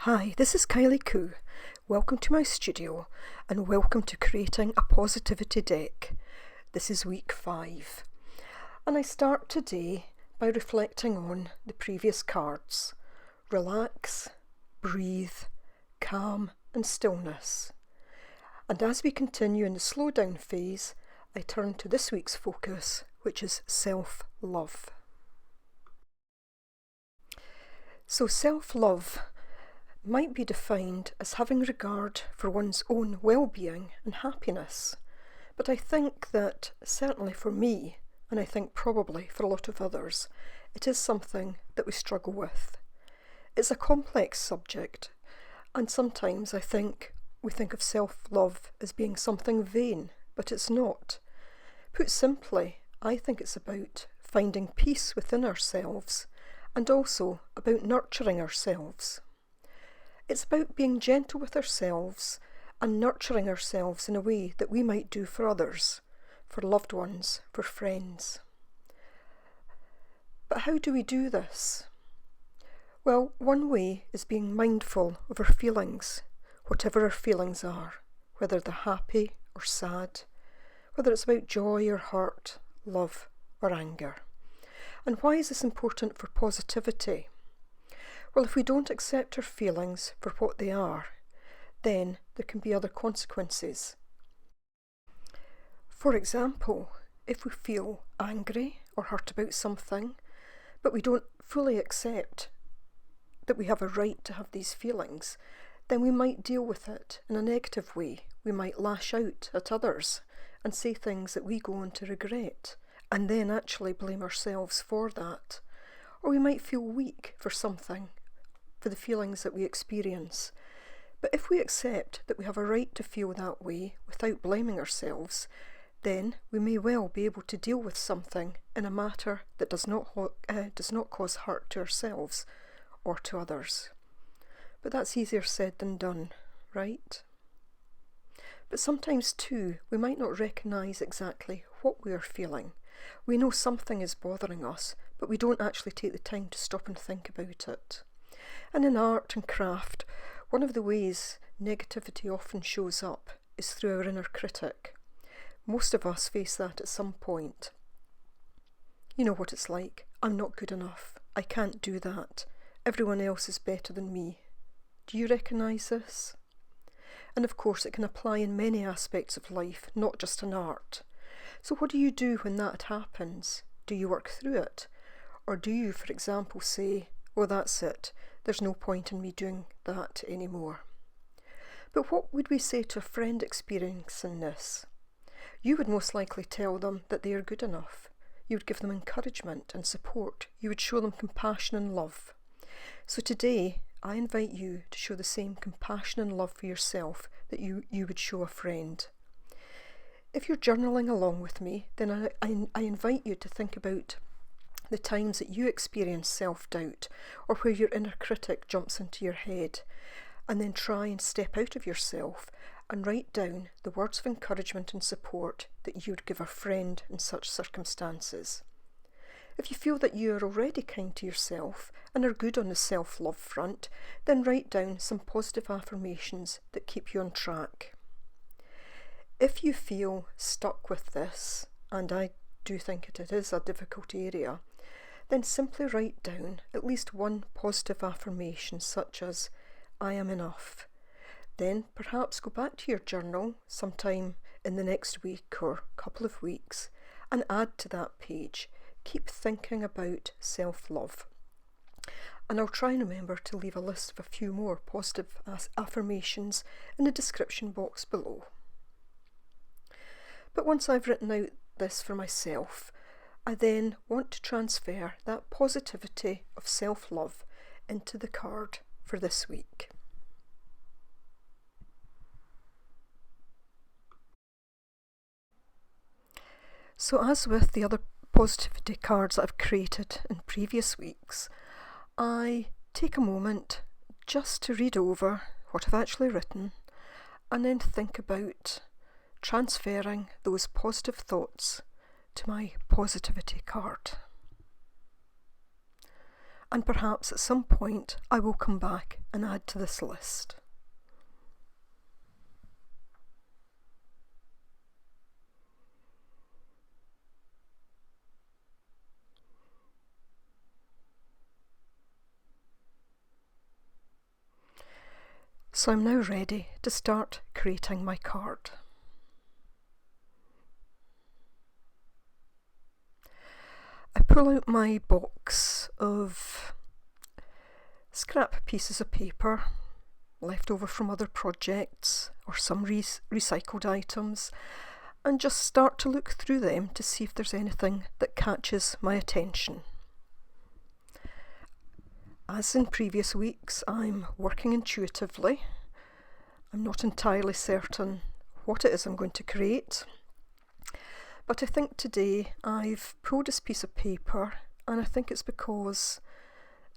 Hi, this is Kylie Koo. Welcome to my studio and welcome to creating a positivity deck. This is week 5 and I start today by reflecting on the previous cards. Relax, breathe, calm and stillness. And as we continue in the slowdown phase, I turn to this week's focus, which is self-love. So self-love might be defined as having regard for one's own well-being and happiness. But I think that certainly for me, and I think probably for a lot of others, it is something that we struggle with. It's a complex subject, and sometimes I think we think of self-love as being something vain, but it's not. Put simply, I think it's about finding peace within ourselves and also about nurturing ourselves. It's about being gentle with ourselves and nurturing ourselves in a way that we might do for others, for loved ones, for friends. But how do we do this? Well, one way is being mindful of our feelings, whatever our feelings are, whether they're happy or sad, whether it's about joy or hurt, love or anger. And why is this important for positivity? Well, if we don't accept our feelings for what they are, then there can be other consequences. For example, if we feel angry or hurt about something, but we don't fully accept that we have a right to have these feelings, then we might deal with it in a negative way. We might lash out at others and say things that we go on to regret, and then actually blame ourselves for that. Or we might feel weak for something, for the feelings that we experience. But if we accept that we have a right to feel that way without blaming ourselves, then we may well be able to deal with something in a matter that does not cause hurt to ourselves or to others. But that's easier said than done, right? But sometimes too, we might not recognise exactly what we are feeling. We know something is bothering us, but we don't actually take the time to stop and think about it. And in art and craft, one of the ways negativity often shows up is through our inner critic. Most of us face that at some point. You know what it's like. I'm not good enough. I can't do that. Everyone else is better than me. Do you recognise this? And of course it can apply in many aspects of life, not just in art. So what do you do when that happens? Do you work through it? Or do you, for example, say, oh, that's it. There's no point in me doing that anymore. But what would we say to a friend experiencing this? You would most likely tell them that they are good enough. You would give them encouragement and support. You would show them compassion and love. So today, I invite you to show the same compassion and love for yourself that you would show a friend. If you're journaling along with me, then I invite you to think about the times that you experience self-doubt or where your inner critic jumps into your head, and then try and step out of yourself and write down the words of encouragement and support that you would give a friend in such circumstances. If you feel that you are already kind to yourself and are good on the self-love front, then write down some positive affirmations that keep you on track. If you feel stuck with this, and I do think it is a difficult area, then simply write down at least one positive affirmation such as, I am enough. Then perhaps go back to your journal sometime in the next week or couple of weeks and add to that page, keep thinking about self-love. And I'll try and remember to leave a list of a few more positive affirmations in the description box below. But once I've written out this for myself, I then want to transfer that positivity of self-love into the card for this week. So as with the other positivity cards that I've created in previous weeks, I take a moment just to read over what I've actually written and then think about transferring those positive thoughts to my positivity card. and perhaps at some point I will come back and add to this list. So I'm now ready to start creating my card. I pull out my box of scrap pieces of paper left over from other projects or some recycled items, and just start to look through them to see if there's anything that catches my attention. As in previous weeks, I'm working intuitively. I'm not entirely certain what it is I'm going to create, but I think today I've pulled this piece of paper, and I think it's because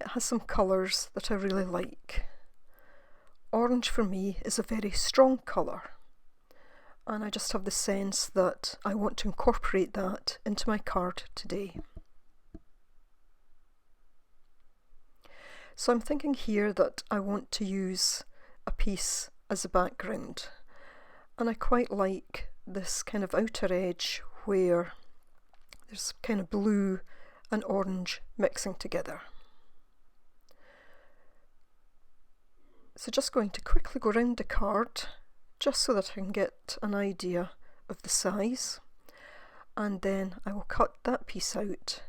it has some colours that I really like. Orange for me is a very strong colour, and I just have the sense that I want to incorporate that into my card today. So I'm thinking here that I want to use a piece as a background, and I quite like this kind of outer edge where there's kind of blue and orange mixing together. So just going to quickly go around the card just so that I can get an idea of the size, and then I will cut that piece out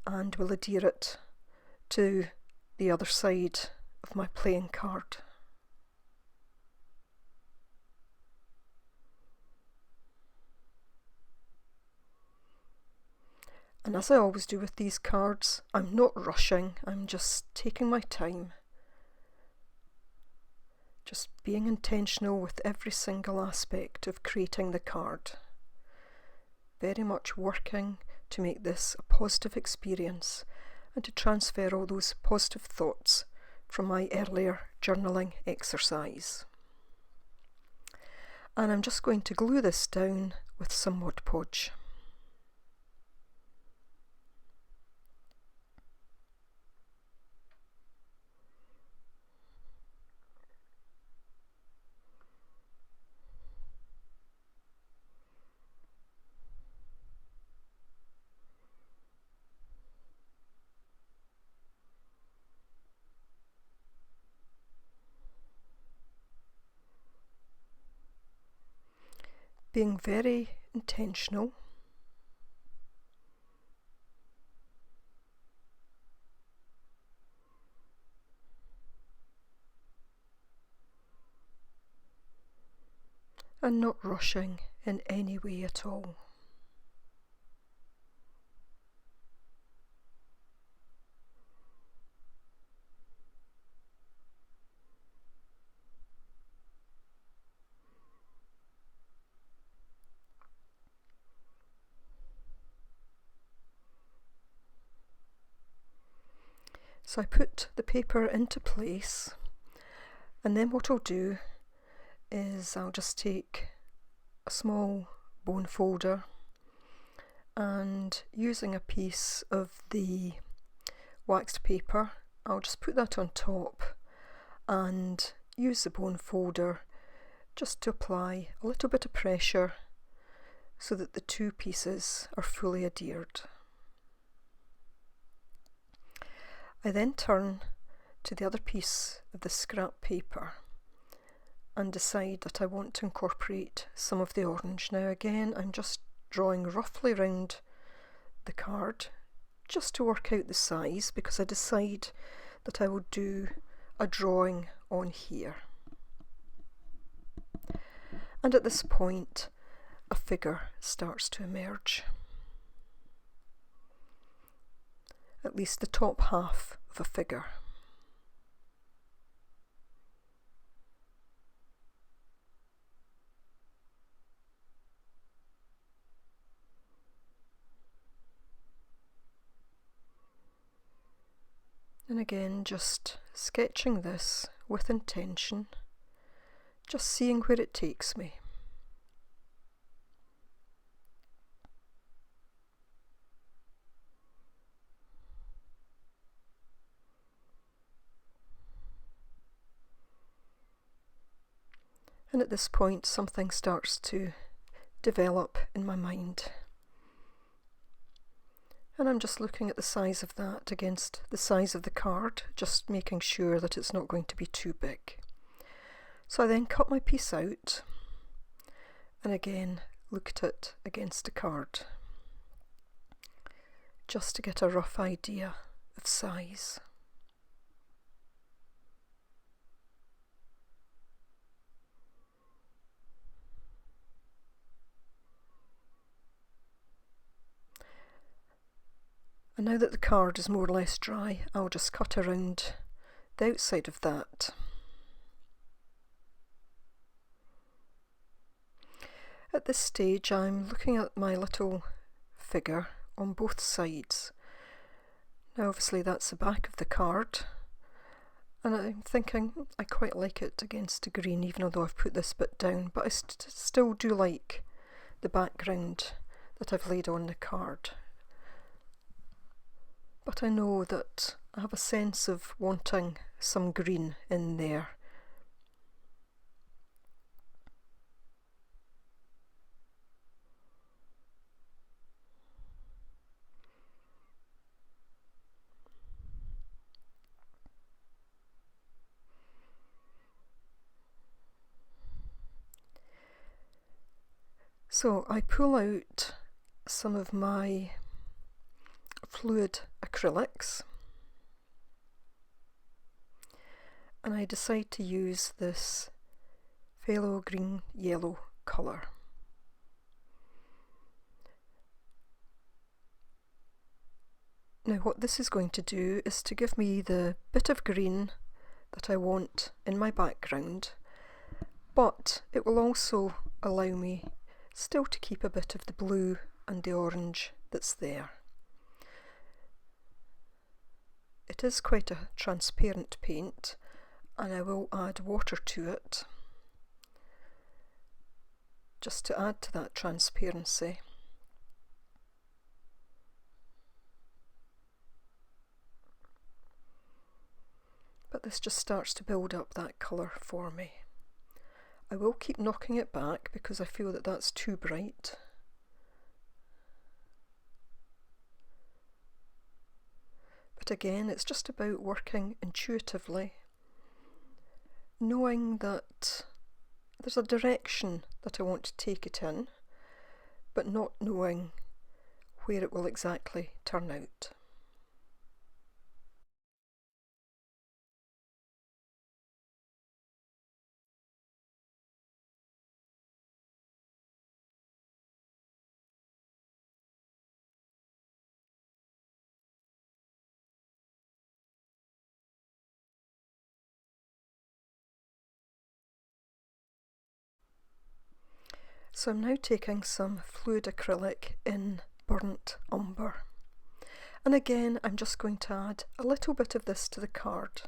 and will adhere it to the other side of my playing card. And as I always do with these cards, I'm not rushing, I'm just taking my time. Just being intentional with every single aspect of creating the card. Very much working to make this a positive experience and to transfer all those positive thoughts from my earlier journaling exercise. And I'm just going to glue this down with some Mod Podge. Being very intentional. And not rushing in any way at all. So I put the paper into place, and then what I'll do is I'll just take a small bone folder, and using a piece of the waxed paper, I'll just put that on top and use the bone folder just to apply a little bit of pressure so that the two pieces are fully adhered. I then turn to the other piece of the scrap paper and decide that I want to incorporate some of the orange. Now again, I'm just drawing roughly around the card just to work out the size, because I decide that I will do a drawing on here. And at this point, a figure starts to emerge. At least the top half of a figure. And again, just sketching this with intention, just seeing where it takes me. And at this point, something starts to develop in my mind. And I'm just looking at the size of that against the size of the card, just making sure that it's not going to be too big. So I then cut my piece out and again look at it against the card, just to get a rough idea of size. And now that the card is more or less dry, I'll just cut around the outside of that. At this stage, I'm looking at my little figure on both sides. Now obviously that's the back of the card, and I'm thinking I quite like it against the green, even although I've put this bit down, but I still do like the background that I've laid on the card. But I know that I have a sense of wanting some green in there. So I pull out some of my fluid acrylics and I decide to use this phthalo green yellow colour. Now what this is going to do is to give me the bit of green that I want in my background, but it will also allow me still to keep a bit of the blue and the orange that's there. It is quite a transparent paint, and I will add water to it just to add to that transparency. But this just starts to build up that colour for me. I will keep knocking it back because I feel that that's too bright. But again, it's just about working intuitively, knowing that there's a direction that I want to take it in, but not knowing where it will exactly turn out. So I'm now taking some fluid acrylic in burnt umber, and again I'm just going to add a little bit of this to the card.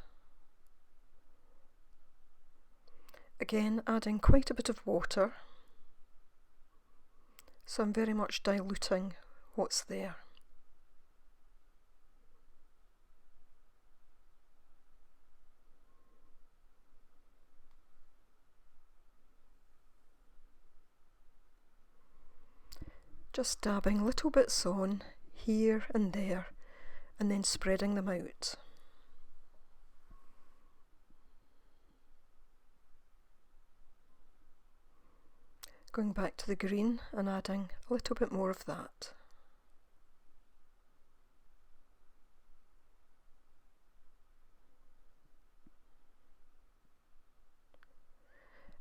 Again adding quite a bit of water, so I'm very much diluting what's there. Just dabbing little bits on here and there, and then spreading them out. Going back to the green and adding a little bit more of that.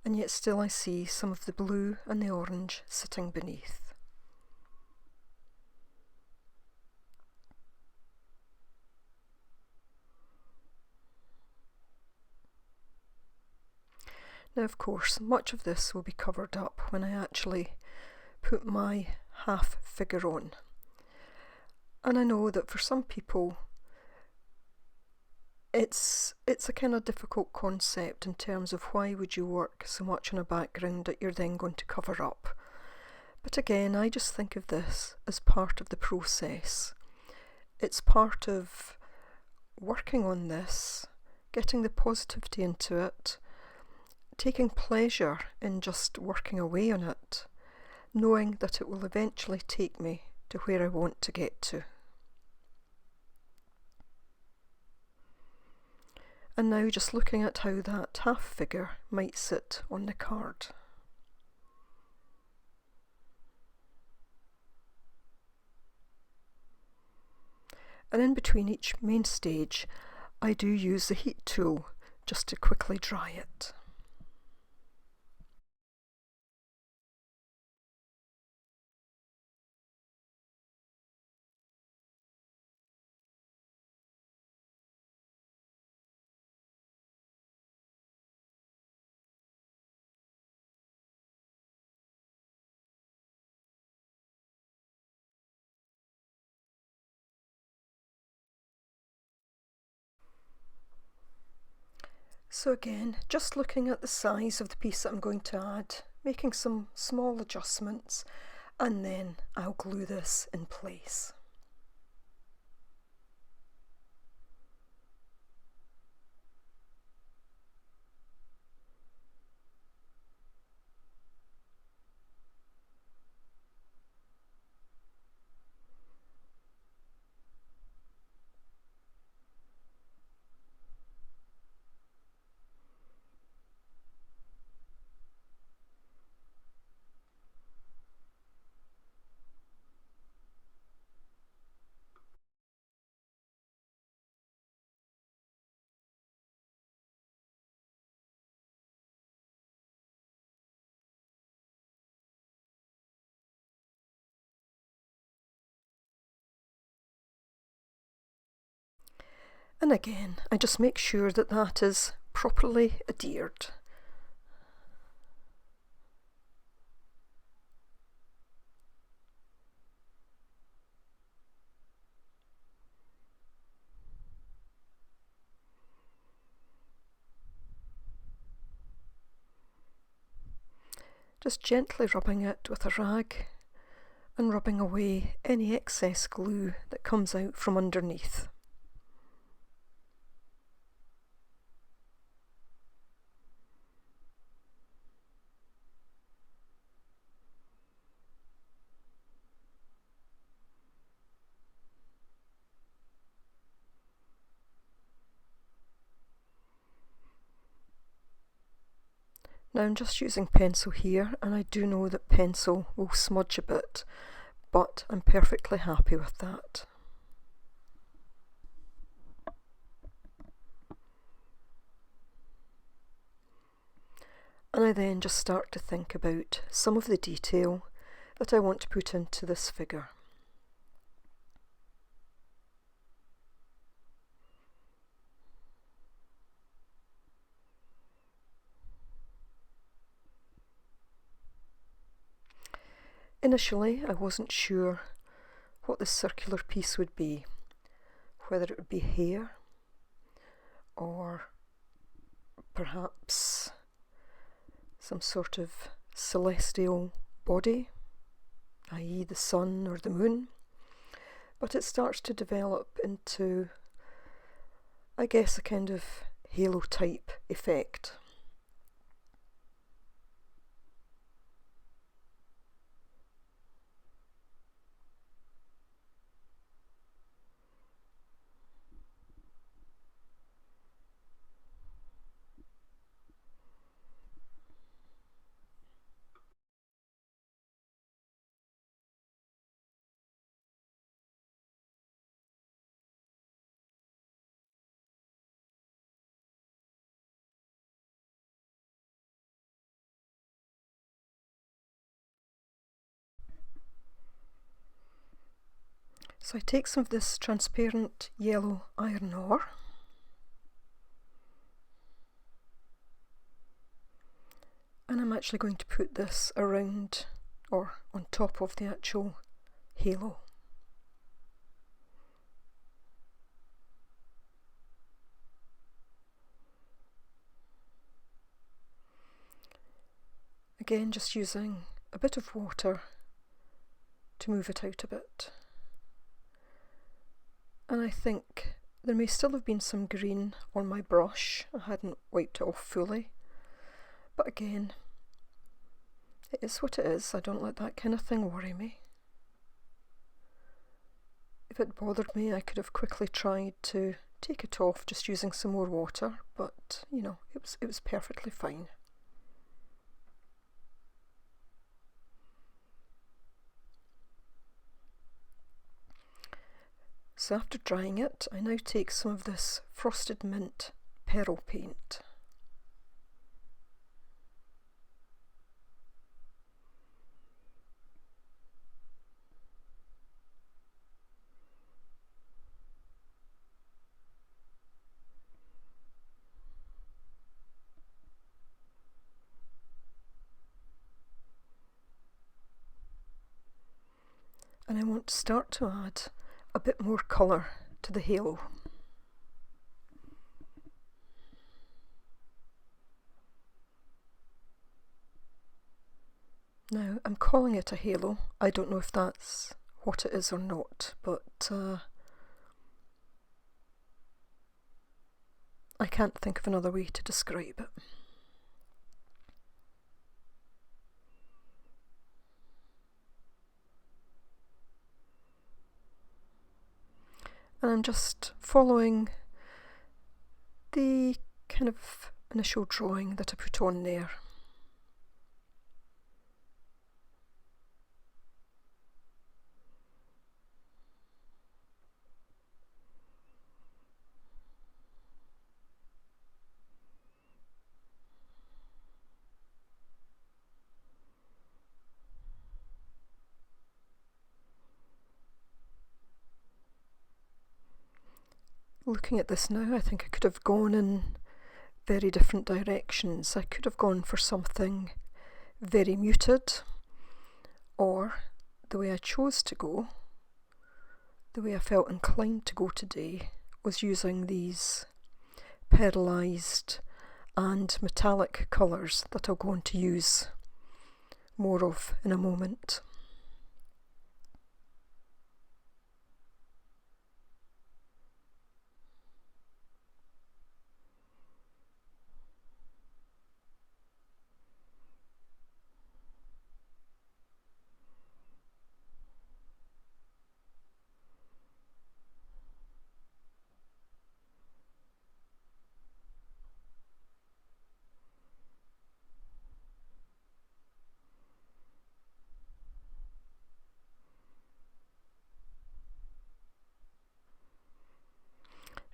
And yet still I see some of the blue and the orange sitting beneath. Now of course much of this will be covered up when I actually put my half figure on, and I know that for some people it's a kind of difficult concept in terms of why would you work so much on a background that you're then going to cover up. But again, I just think of this as part of the process. It's part of working on this, getting the positivity into it, taking pleasure in just working away on it, knowing that it will eventually take me to where I want to get to. And now just looking at how that half figure might sit on the card. And in between each main stage, I do use the heat tool just to quickly dry it. So again, just looking at the size of the piece that I'm going to add, making some small adjustments, and then I'll glue this in place. And again, I just make sure that that is properly adhered. Just gently rubbing it with a rag and rubbing away any excess glue that comes out from underneath. Now I'm just using pencil here, and I do know that pencil will smudge a bit, but I'm perfectly happy with that. And I then just start to think about some of the detail that I want to put into this figure. Initially, I wasn't sure what this circular piece would be, whether it would be hair or perhaps some sort of celestial body, i.e. the sun or the moon, but it starts to develop into, I guess, a kind of halo type effect. So I take some of this transparent yellow iron ore, and I'm actually going to put this around or on top of the actual halo. Again, just using a bit of water to move it out a bit. And I think there may still have been some green on my brush. I hadn't wiped it off fully, But again, it is what it is. I don't let that kind of thing worry me. If it bothered me, I could have quickly tried to take it off just using some more water, but you know, it was perfectly fine. So after drying it, I now take some of this frosted mint pearl paint. And I want to start to add a bit more colour to the halo. Now, I'm calling it a halo. I don't know if that's what it is or not, but I can't think of another way to describe it. And I'm just following the kind of initial drawing that I put on there. Looking at this now, I think I could have gone in very different directions. I could have gone for something very muted, or the way I chose to go, the way I felt inclined to go today, was using these pearlized and metallic colours that I'll go on to use more of in a moment.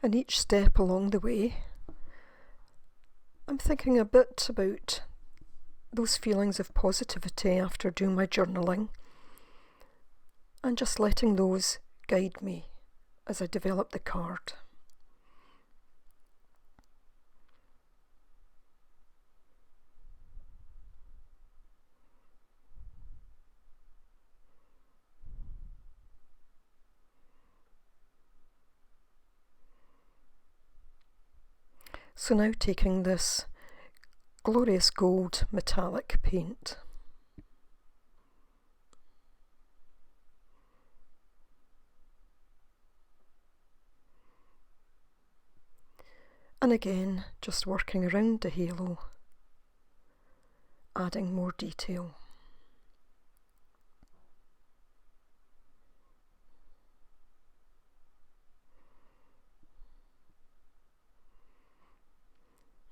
And each step along the way, I'm thinking a bit about those feelings of positivity after doing my journaling, and just letting those guide me as I develop the card. So now taking this glorious gold metallic paint, and again just working around the halo, adding more detail.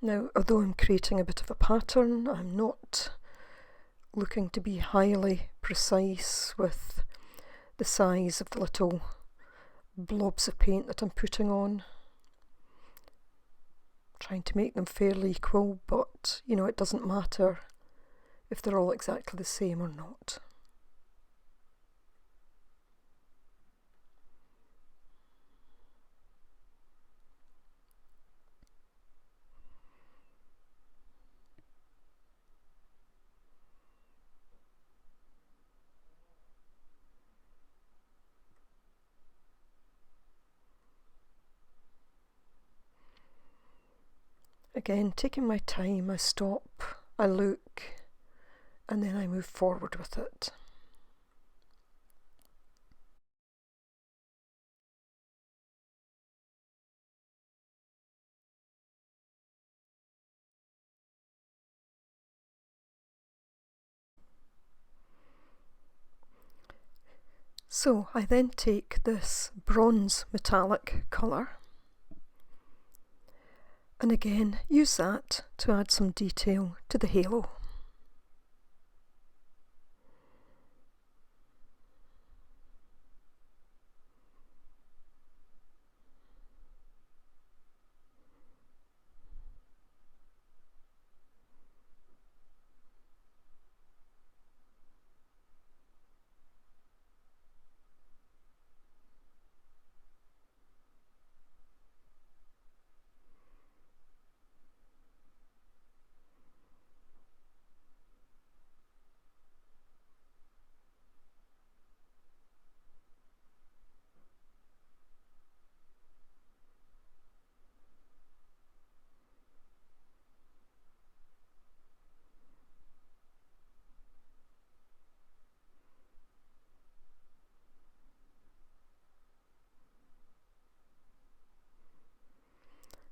Now, although I'm creating a bit of a pattern, I'm not looking to be highly precise with the size of the little blobs of paint that I'm putting on. Trying to make them fairly equal, but you know, it doesn't matter if they're all exactly the same or not. Again, taking my time, I stop, I look, and then I move forward with it. So I then take this bronze metallic colour and again use that to add some detail to the halo.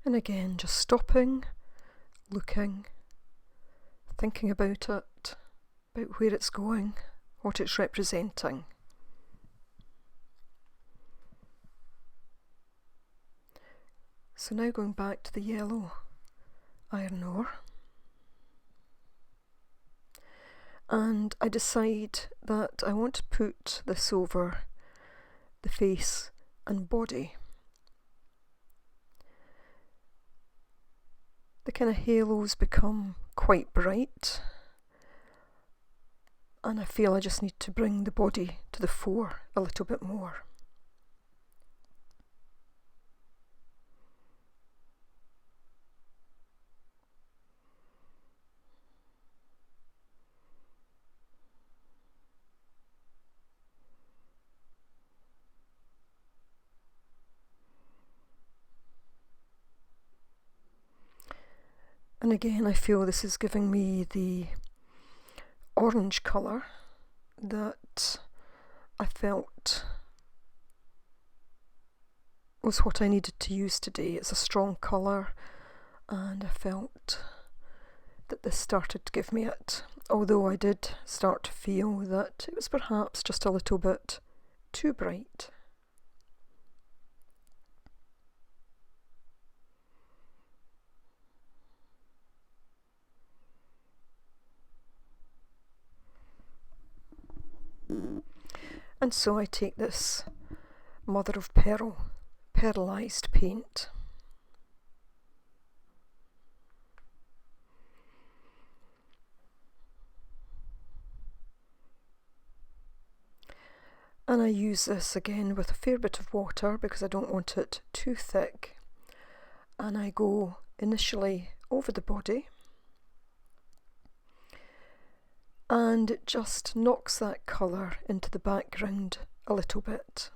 And again, just stopping, looking, thinking about it, about where it's going, what it's representing. So now going back to the yellow iron ore, and I decide that I want to put this over the face and body. The kind of halos become quite bright, and I feel I just need to bring the body to the fore a little bit more. And again, I feel this is giving me the orange colour that I felt was what I needed to use today. It's a strong colour, and I felt that this started to give me it, although I did start to feel that it was perhaps just a little bit too bright. And so I take this mother of pearl, pearlized paint, and I use this again with a fair bit of water because I don't want it too thick, and I go initially over the body, and it just knocks that colour into the background a little bit.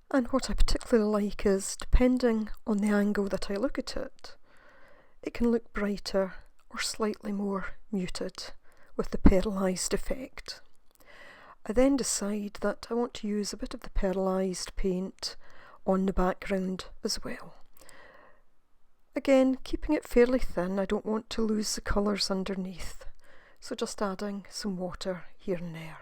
And what I particularly like is, depending on the angle that I look at it, it can look brighter or slightly more muted with the pearlized effect. I then decide that I want to use a bit of the pearlized paint on the background as well. Again, keeping it fairly thin, I don't want to lose the colours underneath, so just adding some water here and there.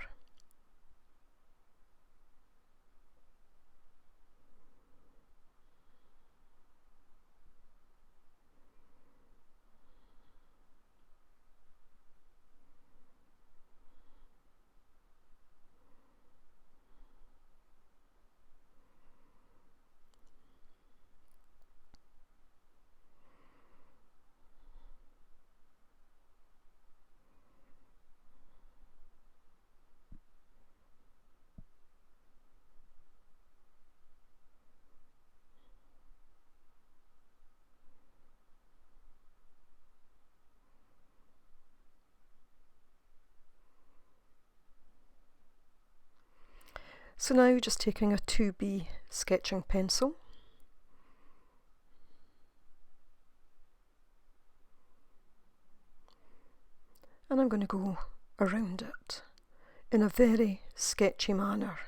So now just taking a 2B sketching pencil, and I'm going to go around it in a very sketchy manner.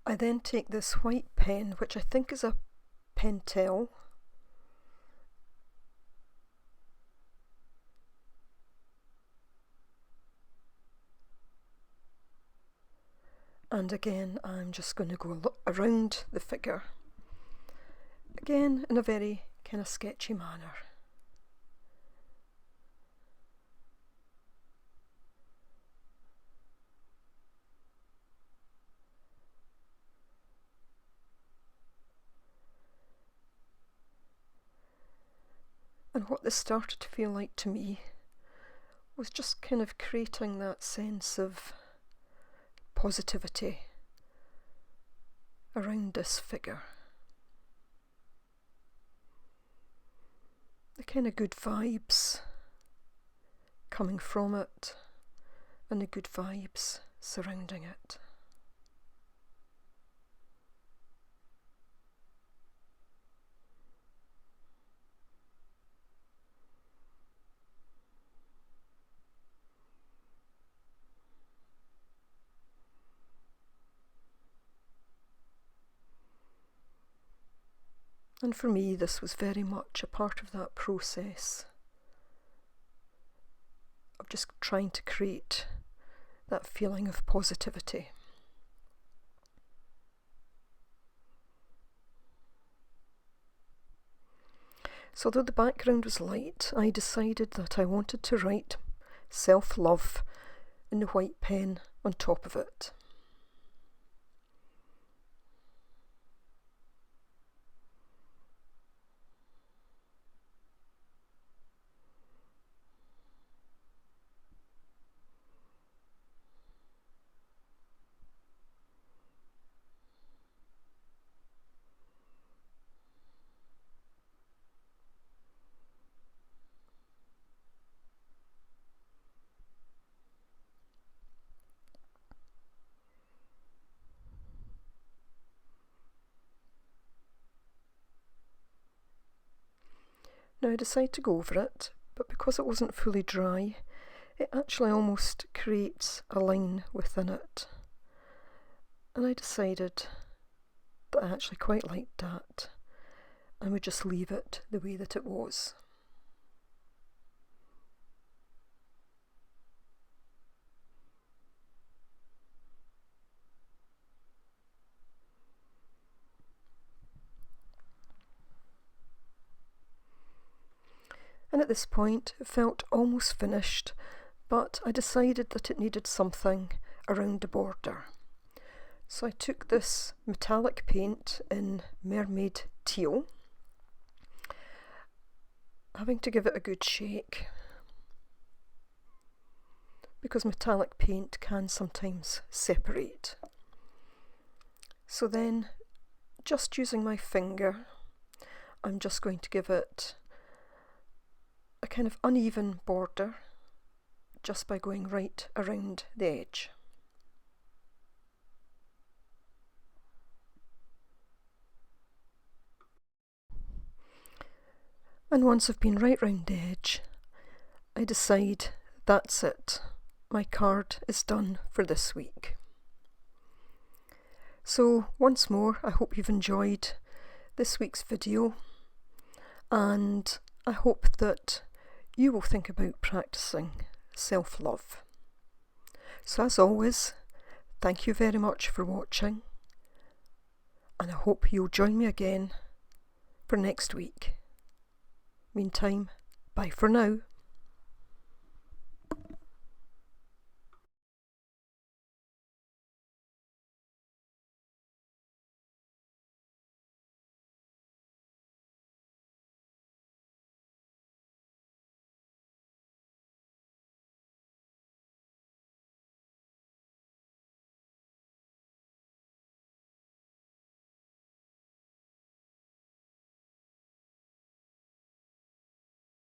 I then take this white pen, which I think is a pentel, and again I'm just going to go around the figure, again in a very kind of sketchy manner. And what this started to feel like to me was just kind of creating that sense of positivity around this figure. The kind of good vibes coming from it and the good vibes surrounding it. And for me, this was very much a part of that process of just trying to create that feeling of positivity. So although the background was light, I decided that I wanted to write self-love in the white pen on top of it. Now I decided to go over it, but because it wasn't fully dry, it actually almost creates a line within it. And I decided that I actually quite liked that and would just leave it the way that it was. And at this point it felt almost finished, but I decided that it needed something around the border. So I took this metallic paint in Mermaid Teal, having to give it a good shake, because metallic paint can sometimes separate. So then, just using my finger, I'm just going to give it a kind of uneven border just by going right around the edge. And once I've been right round the edge, I decide that's it. My card is done for this week. So once more, I hope you've enjoyed this week's video, and I hope that you will think about practicing self-love. So as always, thank you very much for watching, and I hope you'll join me again for next week. Meantime, bye for now.